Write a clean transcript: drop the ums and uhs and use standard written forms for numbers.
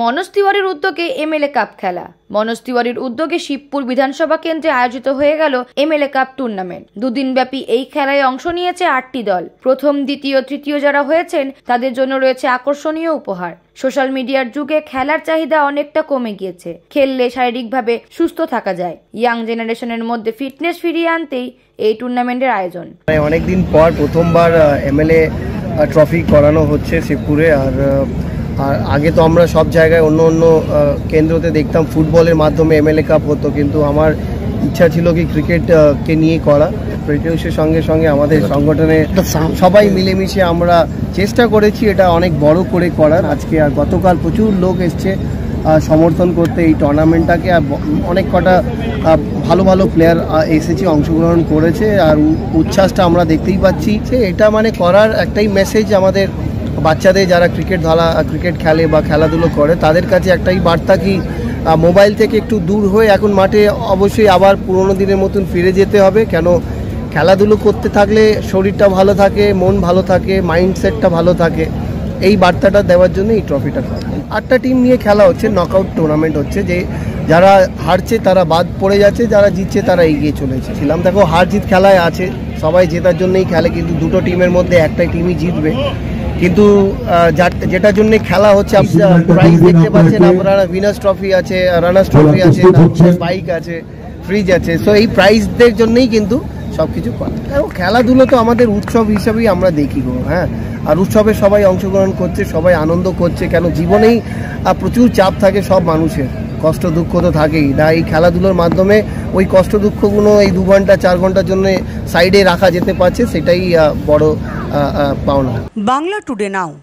মনোজ তিওয়ারির উদ্যোগে MLA cup খেলা। মনোজ তিওয়ারির উদ্যোগে শিবপুর বিধানসভা কেন্দ্রে আয়োজিত হয়ে গেল এমএলএ কাপ টুর্নামেন্ট। দুদিনব্যাপী এই খেলায় অংশ নিয়েছে 8টি দল। প্রথম, দ্বিতীয়, তৃতীয় যারা হয়েছেন তাদের জন্য রয়েছে আকর্ষণীয় উপহার। সোশ্যাল মিডিয়ার যুগে খেলার চাহিদা অনেকটা কমে গিয়েছে। খেললে শারীরিকভাবে সুস্থ থাকা যায়। ইয়াং জেনারেশনের মধ্যে ফিটনেস ফিরিয়ে আনতেই এই টুর্নামেন্টের আয়োজন। অনেকদিন পর প্রথমবার এমএলএ ট্রফি করানো হচ্ছে শিবপুরে। আর আগে তো আমরা সব জায়গায় অন্য অন্য কেন্দ্রতে দেখতাম ফুটবলের মাধ্যমে এমএলএ কাপ হতো, কিন্তু আমার ইচ্ছা ছিল কি ক্রিকেটকে নিয়ে করা। প্রিটেউসের সঙ্গে সঙ্গে আমাদের সংগঠনে সবাই মিলেমিশে আমরা চেষ্টা করেছি এটা অনেক বড় করে করার। আজকে আর গতকাল প্রচুর লোক এসছে সমর্থন করতে এই টুর্নামেন্টটাকে। আর অনেক কটা ভালো ভালো প্লেয়ার এসেছে, অংশগ্রহণ করেছে। আর উচ্ছ্বাসটা আমরা দেখতেই পাচ্ছি যে এটা মানে করার একটাই মেসেজ আমাদের বাচ্চাদের যারা ক্রিকেট খেলে বা খেলাধুলো করে তাদের কাছে একটাই বার্তা কি মোবাইল থেকে একটু দূর হয়ে এখন মাঠে অবশ্যই আবার পুরোনো দিনের মতন ফিরে যেতে হবে। কেন খেলাধুলো করতে থাকলে শরীরটা ভালো থাকে, মন ভালো থাকে, মাইন্ডসেটটা ভালো থাকে। এই বার্তাটা দেওয়ার জন্য এই ট্রফিটা করা। 8টা টিম নিয়ে খেলা হচ্ছে, নকআউট টুর্নামেন্ট হচ্ছে। যে যারা হারছে তারা বাদ পড়ে যাচ্ছে, যারা জিতছে তারা এগিয়ে চলেছে। দেখো হার জিত খেলায় আছে, সবাই জেতার জন্যই খেলে, কিন্তু দুটো টিমের মধ্যে একটাই টিমই জিতবে। কিন্তু যেটার জন্য খেলা হচ্ছে প্রাইজ দেখতে পাচ্ছেন আপনারা, উইনার্স ট্রফি আছে, রানার্স ট্রফি আছে, বাইক আছে, ফ্রিজ আছে। সো এই প্রাইজদের জন্যই কিন্তু সবকিছু করা। কারণ খেলাধুলো তো আমাদের উৎসব হিসাবেই আমরা দেখি গো। হ্যাঁ, আর উৎসবে সবাই অংশগ্রহণ করছে, সবাই আনন্দ করছে। কেন জীবনেই প্রচুর চাপ থাকে সব মানুষের, কষ্ট দুঃখ তো থাকেই না। এই খেলাধুলোর মাধ্যমে ওই কষ্ট দুঃখগুলো এই 2 ঘন্টা 4 ঘন্টার জন্য সাইডে রাখা যেতে পারছে, সেটাই বড় পাওনা। বাংলা টুডে নাও।